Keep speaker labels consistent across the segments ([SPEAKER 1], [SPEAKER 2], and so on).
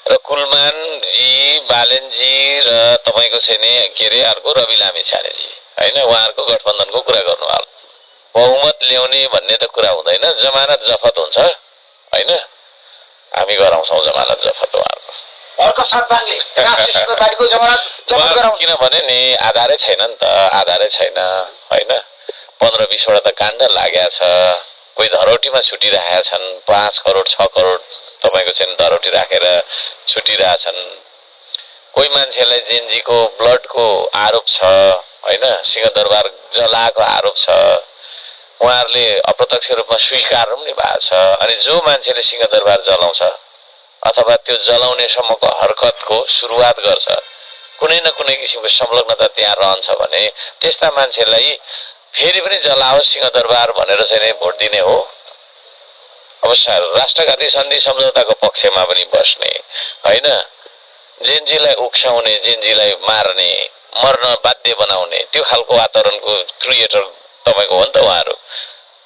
[SPEAKER 1] र कुलमानजी, बालेनजी र तपाईँको चाहिँ नि के अरे अर्को रवि लामिछानेजी होइन, उहाँहरूको गठबन्धनको कुरा गर्नुभयो। बहुमत ल्याउने भन्ने त कुरा हुँदैन, जमानत जफत हुन्छ होइन, हामी गराउँछौँ जमानत जफत उहाँहरूको।
[SPEAKER 2] अर्को सातबाङले राष्ट्रिय स्वतन्त्र पार्टीको जमानत जफत गराउँ
[SPEAKER 1] किनभने नि आधारै छैन नि त, आधारै छैन होइन। 15-20 वटा त काण्ड लागेको छ, कोही धरौटीमा छुटिरहेका छन्, 5 करोड 6 करोड तपाईँको चाहिँ धरौटी राखेर छुटिरहेछन्। कोही मान्छेलाई जेएनजीको ब्लडको आरोप छ होइन, सिंहदरबार जलाएको आरोप छ, उहाँहरूले अप्रत्यक्ष रूपमा स्वीकार पनि भएको छ। अनि जो मान्छेले सिंहदरबार जलाउँछ अथवा त्यो जलाउने सम्मको हरकतको सुरुवात गर्छ, कुनै न कुनै किसिमको संलग्नता त्यहाँ रहन्छ भने त्यस्ता मान्छेलाई फेरि पनि जलाओस् सिंहदरबार भनेर चाहिँ नै भोट दिने हो। अब राष्ट्रघाती सन्धि सम्झौताको पक्षमा पनि बस्ने होइन, जेएनजीलाई उक्साउने, जेएनजीलाई मार्ने, मर्न बाध्य बनाउने त्यो खालको वातावरणको क्रिएटर तपाईँको हो नि त उहाँहरू।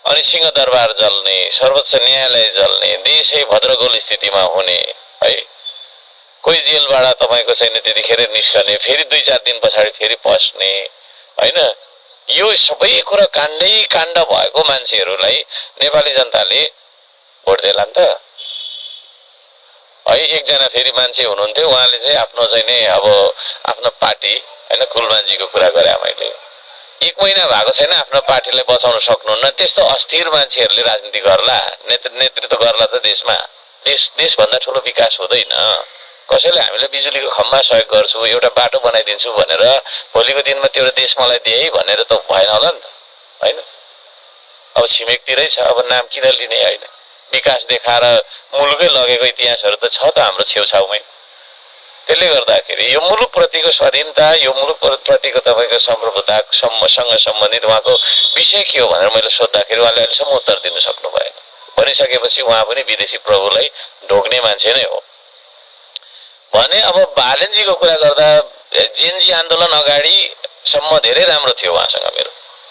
[SPEAKER 1] अनि सिंहदरबार जल्ने, सर्वोच्च न्यायालय जल्ने, देशै भद्रगोल स्थितिमा हुने है, कोही जेलबाट तपाईँको चाहिँ त्यतिखेर निस्कने, फेरि 2-4 दिन पछाडि फेरि पस्ने होइन, यो सबै कुरा काण्डै काण्ड भएको मान्छेहरूलाई नेपाली जनताले भोट देला नि त है। एकजना फेरि मान्छे हुनुहुन्थ्यो, उहाँले चाहिँ आफ्नो चाहिँ नि अब आफ्नो पार्टी होइन, कुलमानजीको कुरा गरे मैले, 1 महिना भएको छैन आफ्नो पार्टीलाई बचाउन सक्नुहुन्न। त्यस्तो अस्थिर मान्छेहरूले राजनीति गर्ला, नेतृत्व गर्ला त देशमा, देशभन्दा ठुलो विकास हुँदैन। कसैले हामीले बिजुलीको खम्बा सहयोग गर्छु, एउटा बाटो बनाइदिन्छु भनेर भोलिको दिनमा त्यो देश मलाई दिए है भनेर त भएन होला नि त होइन। अब छिमेकतिरै छ, अब नाम किन लिने होइन, विकास देखाएर मुलुकै लगेको इतिहासहरू त छ त हाम्रो छेउछाउमै। त्यसले गर्दाखेरि यो मुलुकप्रतिको स्वाधीनता, यो मुलुकप्रतिको तपाईँको सम्प्रभुतासँग सम्बन्धित उहाँको विषय के हो भनेर मैले सोद्धाखेरि उहाँले अहिलेसम्म उत्तर दिन सक्नु भएन। भनिसकेपछि उहाँ पनि विदेशी प्रभुलाई ढोग्ने मान्छे नै हो भने। अब बालेनजीको कुरा गर्दा जेएनजी आन्दोलन अगाडिसम्म धेरै राम्रो थियो उहाँसँग मेरो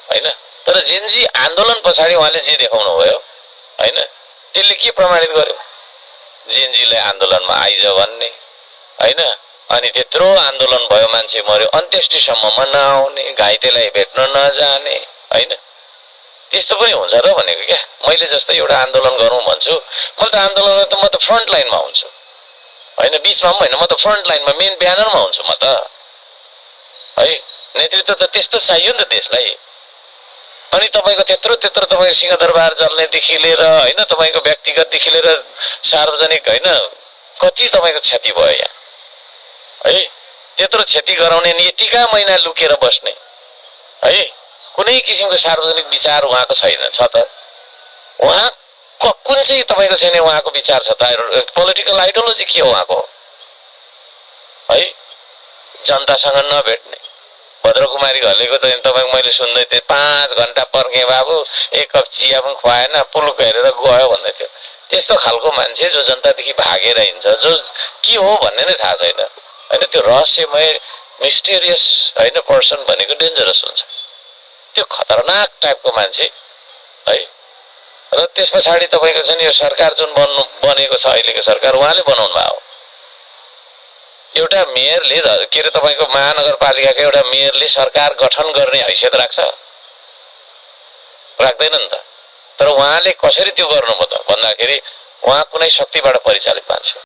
[SPEAKER 1] होइन, तर जेएनजी आन्दोलन पछाडि उहाँले जे देखाउनु भयो होइन, त्यसले के प्रमाणित गर्यो? जेएनजीलाई आन्दोलनमा आइज भन्ने होइन, अनि त्यत्रो आन्दोलन भयो, मान्छे मर्यो, अन्त्येष्टिसम्ममा नआउने, घाइतेलाई भेट्न नजाने होइन, त्यस्तो पनि हुन्छ र भनेको क्या। मैले जस्तै एउटा आन्दोलन गरौँ भन्छु, मैले त आन्दोलनमा त म त फ्रन्ट लाइनमा हुन्छु होइन, बिचमा पनि होइन, म त फ्रन्ट लाइनमा मेन ब्यानरमा हुन्छु म त है। नेतृत्व त त्यस्तो चाहियो नि त देशलाई। अनि तपाईँको त्यत्रो तपाईँको सिंहदरबार जल्नेदेखि लिएर होइन, तपाईँको व्यक्तिगतदेखि लिएर सार्वजनिक होइन, कति तपाईँको क्षति भयो यहाँ है। त्यत्रो क्षति गराउने नि यतिका महिना लुकेर बस्ने है, कुनै किसिमको सार्वजनिक विचार उहाँको छैन। छ त उहाँ कुन चाहिँ तपाईँको छैन उहाँको विचार छ त, पोलिटिकल आइडियोलोजी के हो उहाँको है? जनतासँग नभेट्ने, भद्रकुमारी घलेको चाहिँ तपाईँको मैले सुन्दै थिएँ, 5 घन्टा पर्खेँ बाबु, 1 कप चिया पनि खुवाएन, पुलुक हेरेर गयो भन्दै थियो। त्यस्तो खालको मान्छे जो जनतादेखि भागेर हिँड्छ, जो के हो भन्ने नै थाहा छैन होइन, त्यो रहस्यमय मिस्टेरियस होइन पर्सन भनेको डेन्जरस हुन्छ, त्यो खतरनाक टाइपको मान्छे है। र त्यस पछाडि तपाईँको चाहिँ यो सरकार जुन बनेको छ अहिलेको सरकार, उहाँले बनाउनु भएको। एउटा मेयरले के अरे तपाईँको महानगरपालिकाको एउटा मेयरले सरकार गठन गर्ने हैसियत राख्छ? राख्दैन नि त। तर उहाँले कसरी त्यो गर्नुभयो त भन्दाखेरि उहाँ कुनै शक्तिबाट परिचालित मान्छे हो।